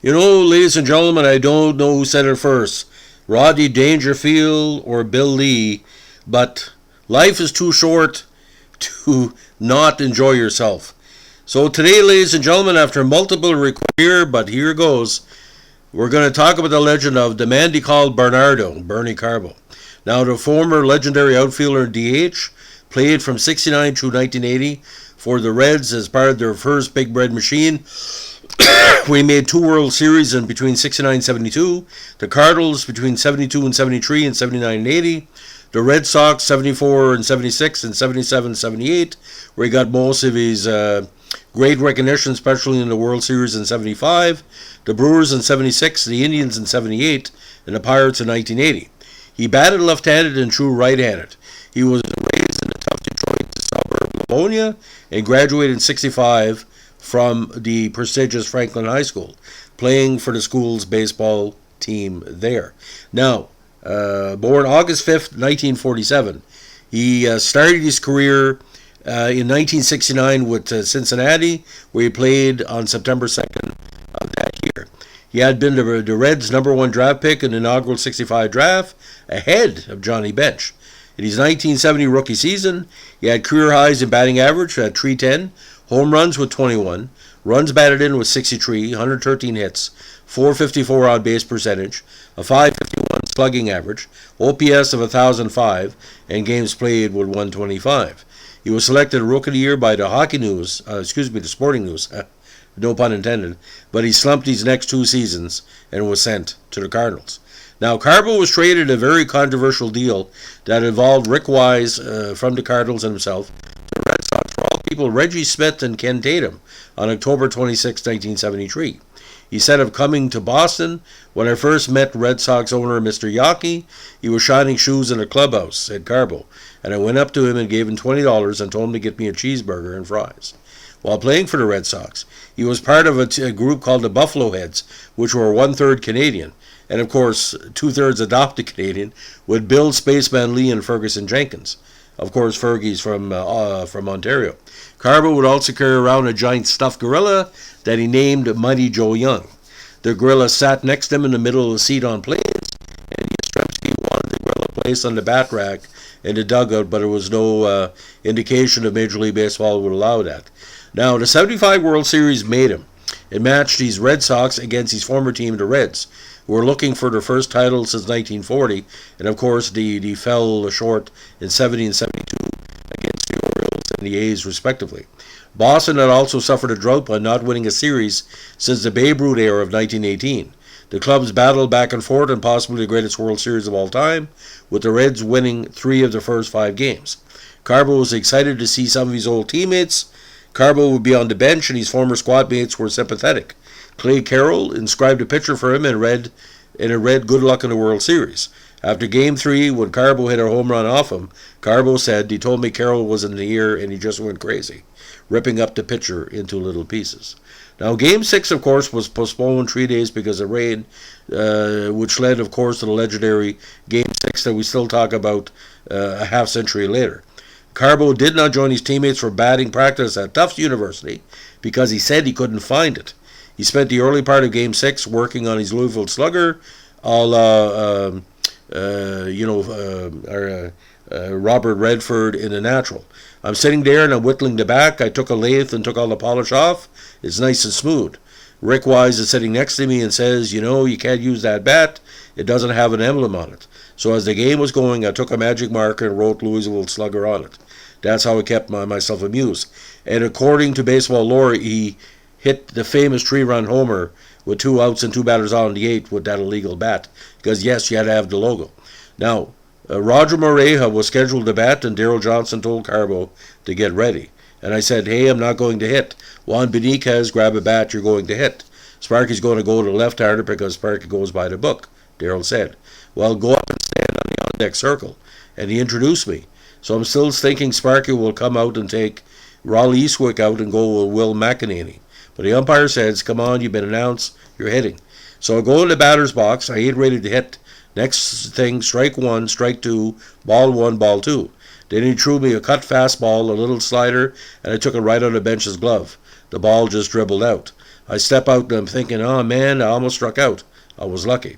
Ladies and gentlemen, I don't know who said it first, Rodney Dangerfield or Bill Lee, but life is too short to not enjoy yourself. So today, ladies and gentlemen, after multiple requests here, but here goes, we're going to talk about the legend of the man they called Bernardo, Bernie Carbo. Now, the former legendary outfielder in DH, played from 69 to 1980 for the Reds as part of their first Big Red machine. We made two World Series in between 69 and 72. The Cardinals between 72 and 73 and 79 and 80. The Red Sox 74 and 76 and 77 and 78, where he got most of his great recognition, especially in the World Series in 75. The Brewers in 76, the Indians in 78, and the Pirates in 1980. He batted left-handed and threw right-handed. He was raised in the tough Detroit suburb of Livonia and graduated in 65 from the prestigious Franklin High School, playing for the school's baseball team there. Now, born August 5th, 1947, he started his career in 1969 with Cincinnati, where he played on September 2nd of that year. He had been the Reds' number one draft pick in the inaugural 65 draft, ahead of Johnny Bench. In his 1970 rookie season, he had career highs in batting average at 310, home runs with 21, runs batted in with 63, 113 hits, 454 on base percentage, a 551 slugging average, OPS of 1,005, and games played with 125. He was selected Rookie of the Year by the the Sporting News, no pun intended, but he slumped these next two seasons and was sent to the Cardinals. Now, Carbo was traded a very controversial deal that involved Rick Wise from the Cardinals and himself to the Red Sox, for all people, Reggie Smith and Ken Tatum, on October 26, 1973. He said of coming to Boston, when I first met Red Sox owner Mr. Yockey, he was shining shoes in a clubhouse, said Carbo, and I went up to him and gave him $20 and told him to get me a cheeseburger and fries. While playing for the Red Sox, he was part of a group called the Buffalo Heads, which were one-third Canadian, and of course two-thirds adopted Canadian, with Bill Spaceman Lee and Ferguson Jenkins. Of course, Fergie's from Ontario. Carbo would also carry around a giant stuffed gorilla that he named Mighty Joe Young. The gorilla sat next to him in the middle of the seat on planes, and Yastrzemski wanted the gorilla placed on the bat rack in the dugout, but there was no indication of Major League Baseball would allow that. Now, the 75 World Series made him. It matched these Red Sox against his former team, the Reds, who were looking for their first title since 1940, and of course they fell short in 70 and 72 against the Orioles and the A's respectively. Boston had also suffered a drought by not winning a series since the Babe Ruth era of 1918. The clubs battled back and forth in possibly the greatest World Series of all time, with the Reds winning 3 of the first 5 games. Carbo was excited to see some of his old teammates. Carbo would be on the bench, and his former squad mates were sympathetic. Clay Carroll inscribed a picture for him and read "Good luck in the World Series." After Game 3, when Carbo hit a home run off him, Carbo said, "He told me Carroll was in the ear and he just went crazy," ripping up the picture into little pieces. Now, Game 6, of course, was postponed 3 days because of rain, which led, of course, to the legendary Game 6 that we still talk about a half century later. Carbo did not join his teammates for batting practice at Tufts University because he said he couldn't find it. He spent the early part of Game 6 working on his Louisville slugger, a la, Robert Redford in The Natural. "I'm sitting there and I'm whittling the back. I took a lathe and took all the polish off. It's nice and smooth. Rick Wise is sitting next to me and says, you can't use that bat. It doesn't have an emblem on it. So as the game was going, I took a magic marker and wrote Louisville Slugger on it. That's how I kept myself amused." And according to baseball lore, he hit the famous 3-run homer with 2 outs and 2 batters on in the 8th with that illegal bat. Because, yes, you had to have the logo. Now, Roger Moreja was scheduled to bat, and Darrell Johnson told Carbo to get ready. And I said, "Hey, I'm not going to hit. Juan Benitez, grab a bat, you're going to hit. Sparky's going to go to the left-hander because Sparky goes by the book," Darrell said. "Well, go up and stand on the on-deck circle." And he introduced me. So I'm still thinking Sparky will come out and take Raleigh Eastwick out and go with Will McEnany. But the umpire says, "Come on, you've been announced, you're hitting." So I go in the batter's box, I ain't ready to hit. Next thing, strike 1, strike 2, ball 1, ball 2. Then he threw me a cut fastball, a little slider, and I took it right on the bench's glove. The ball just dribbled out. I step out and I'm thinking, oh man, I almost struck out. I was lucky.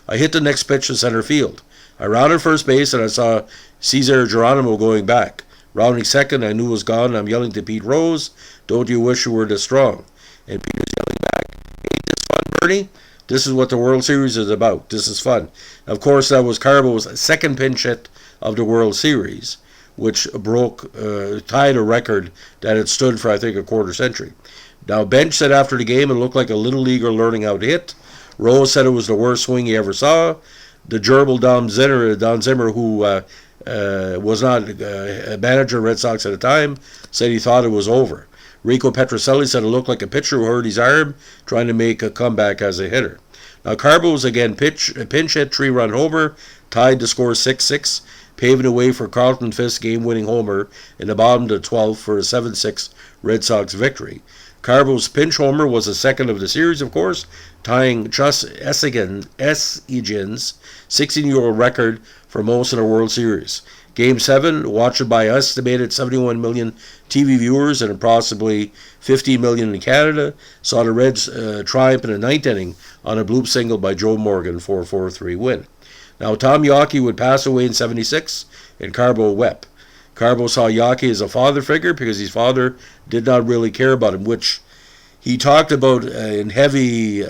I hit the next pitch to center field. I rounded first base and I saw Cesar Geronimo going back. Rounding second, I knew it was gone. I'm yelling to Pete Rose, don't you wish you were this strong? And Peter's yelling back, ain't this fun, Bernie? This is what the World Series is about. This is fun. Of course, that was Carbo's second pinch hit of the World Series, which tied a record that had stood for, I think, a quarter century. Now, Bench said after the game it looked like a little leaguer learning how to hit. Rose said it was the worst swing he ever saw. The gerbil Don Zimmer, who was not a manager of Red Sox at the time, said he thought it was over. Rico Petrocelli said it looked like a pitcher who hurt his arm trying to make a comeback as a hitter. Now, Carbo was again pinch hit, 3-run homer, tied the score 6-6, paving the way for Carlton Fisk's game-winning homer in the bottom of the 12th for a 7-6 Red Sox victory. Carbo's pinch homer was the second of the series, of course, tying Chus Essegin's 16-year-old record for most in a World Series. Game 7, watched by estimated 71 million TV viewers and approximately 15 million in Canada, saw the Reds triumph in the ninth inning on a bloop single by Joe Morgan for a 4-3 win. Now, Tom Yawkey would pass away in 76, and Carbo wept. Carbo saw Yawkey as a father figure because his father did not really care about him, which he talked about in heavy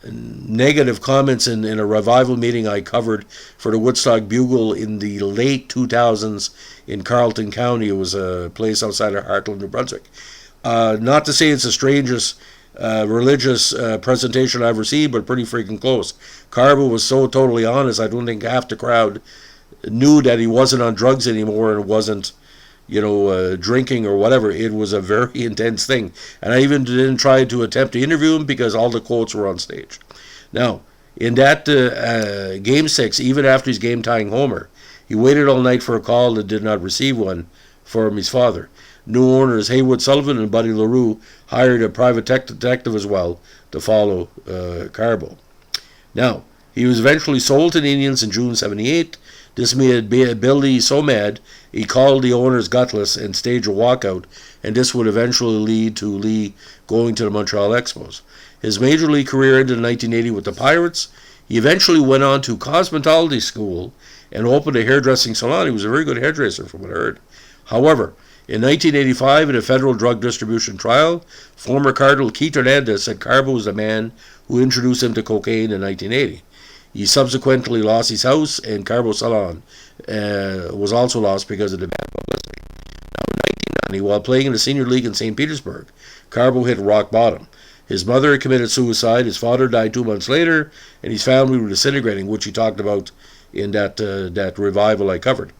negative comments in a revival meeting I covered for the Woodstock Bugle in the late 2000s in Carleton County. It was a place outside of Hartland, New Brunswick. Not to say it's the strangest religious presentation I've ever seen, but pretty freaking close. Carbo was so totally honest, I don't think half the crowd knew that he wasn't on drugs anymore and wasn't, drinking or whatever. It was a very intense thing. And I even didn't try to attempt to interview him because all the quotes were on stage. Now, in that Game 6, even after his game-tying homer, he waited all night for a call and did not receive one from his father. New owners Haywood Sullivan and Buddy LaRue hired a private detective as well to follow Carbo. Now, he was eventually sold to the Indians in June 78. This made Billy so mad, he called the owners gutless and staged a walkout, and this would eventually lead to Lee going to the Montreal Expos. His major league career ended in 1980 with the Pirates. He eventually went on to cosmetology school and opened a hairdressing salon. He was a very good hairdresser, from what I heard. However, in 1985, in a federal drug distribution trial, former Cardinal Keith Hernandez said Carbo was the man who introduced him to cocaine in 1980. He subsequently lost his house, and Carbo Salon was also lost because of the bad publicity. Now, in 1990, while playing in the senior league in St. Petersburg, Carbo hit rock bottom. His mother had committed suicide, his father died 2 months later, and his family were disintegrating, which he talked about in that revival I covered.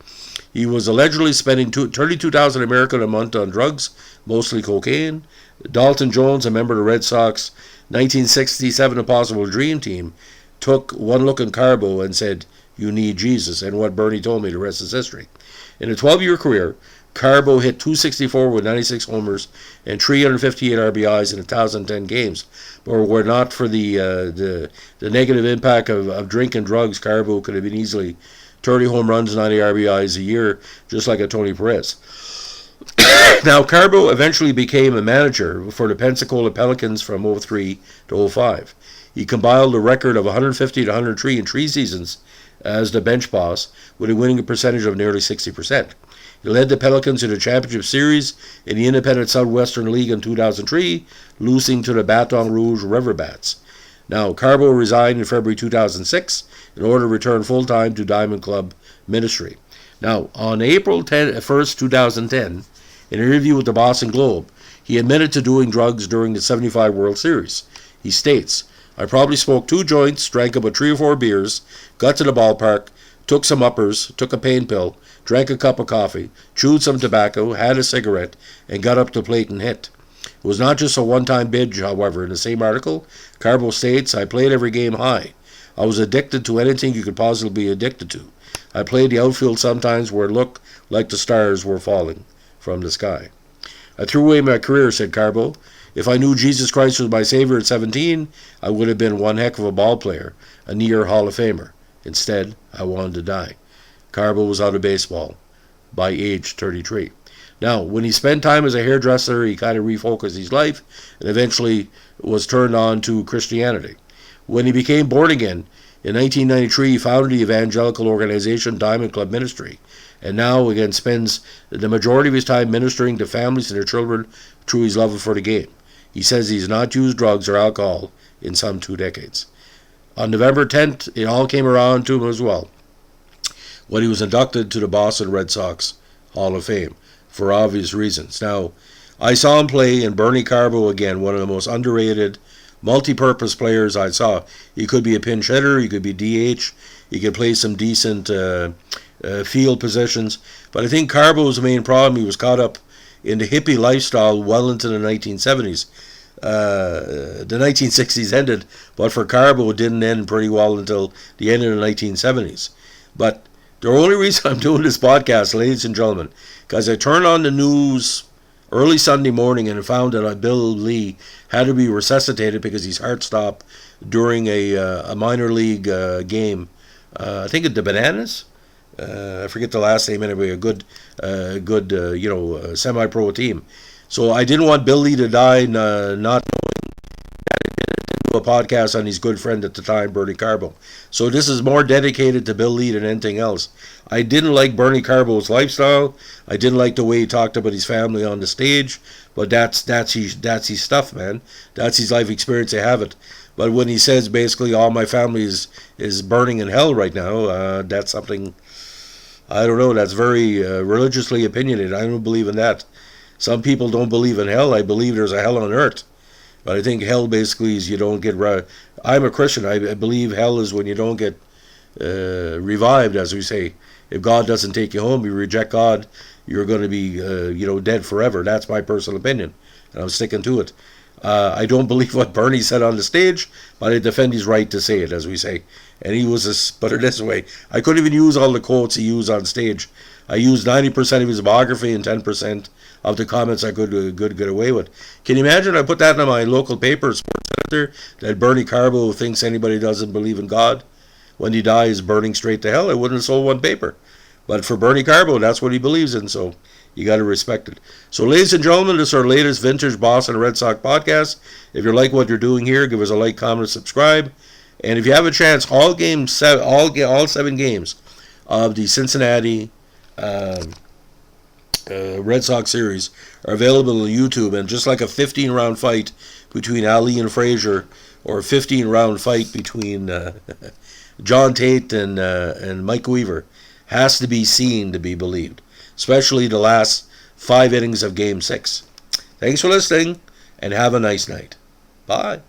He was allegedly spending $32,000 American a month on drugs, mostly cocaine. Dalton Jones, a member of the Red Sox 1967 Impossible Dream Team, took one look at Carbo and said, "You need Jesus," and what Bernie told me, the rest is history. In a 12-year career, Carbo hit .264 with 96 homers and 358 RBIs in 1,010 games. But were it not for the negative impact of drink and drugs, Carbo could have been easily 30 home runs, 90 RBIs a year, just like a Tony Perez. Now, Carbo eventually became a manager for the Pensacola Pelicans from 03 to 05. He compiled a record of 150 to 103 in 3 seasons as the bench boss, with a winning percentage of nearly 60%. He led the Pelicans to the championship series in the Independent Southwestern League in 2003, losing to the Baton Rouge Riverbats. Now, Carbo resigned in February 2006 in order to return full-time to Diamond Club ministry. Now, on April 1st, 2010, in an interview with the Boston Globe, he admitted to doing drugs during the 75 World Series. He states, "I probably smoked 2 joints, drank about 3 or 4 beers, got to the ballpark, took some uppers, took a pain pill, drank a cup of coffee, chewed some tobacco, had a cigarette, and got up to the plate and hit. It was not just a one-time binge, however. In the same article, Carbo states, "I played every game high. I was addicted to anything you could possibly be addicted to. I played the outfield sometimes where it looked like the stars were falling from the sky. I threw away my career," said Carbo. "If I knew Jesus Christ was my Savior at 17, I would have been one heck of a ball player, a near Hall of Famer. Instead, I wanted to die." Carbo was out of baseball by age 33. Now, when he spent time as a hairdresser, he kind of refocused his life and eventually was turned on to Christianity. When he became born again, in 1993, he founded the evangelical organization Diamond Club Ministry, and now again spends the majority of his time ministering to families and their children through his love for the game. He says he's not used drugs or alcohol in some 2 decades. On November 10th, it all came around to him as well, when he was inducted to the Boston Red Sox Hall of Fame, for obvious reasons. Now, I saw him play, and Bernie Carbo, again, one of the most underrated multi-purpose players I saw. He could be a pinch hitter, he could be DH, he could play some decent field positions, but I think Carbo's main problem, he was caught up in the hippie lifestyle well into the 1970s. The 1960s ended, but for Carbo it didn't end pretty well until the end of the 1970s. But the only reason I'm doing this podcast, ladies and gentlemen, because I turned on the news early Sunday morning and found that Bill Lee had to be resuscitated because his heart stopped during a minor league game. I think at the Bananas. I forget the last name anyway. A good semi-pro team. So I didn't want Bill Lee to die not a podcast on his good friend at the time, Bernie Carbo. So this is more dedicated to Bill Lee than anything else. I didn't like Bernie Carbo's lifestyle. I didn't like the way he talked about his family on the stage. But that's his stuff, man. That's his life experience. I have it. But when he says basically all my family is burning in hell right now, that's something, I don't know, that's very religiously opinionated. I don't believe in that. Some people don't believe in hell. I believe there's a hell on earth. But I think hell basically is you don't get... I'm a Christian. I believe hell is when you don't get revived, as we say. If God doesn't take you home, you reject God, you're going to be dead forever. That's my personal opinion, and I'm sticking to it. I don't believe what Bernie said on the stage, but I defend his right to say it, as we say. And he was, put it this way, I couldn't even use all the quotes he used on stage. I used 90% of his biography and 10% of the comments I could get away with. Can you imagine I put that in my local paper, Sports Center, that Bernie Carbo thinks anybody doesn't believe in God, when he dies burning straight to hell? I wouldn't have sold one paper. But for Bernie Carbo, that's what he believes in, so you got to respect it. So, ladies and gentlemen, this is our latest vintage Boston Red Sox podcast. If you like what you're doing here, give us a like, comment, and subscribe. And if you have a chance, all 7 games of the Cincinnati Red Sox series are available on YouTube. And just like a 15-round fight between Ali and Frazier, or a 15-round fight between John Tate and Mike Weaver, has to be seen to be believed, especially the last 5 innings of Game 6. Thanks for listening, and have a nice night. Bye.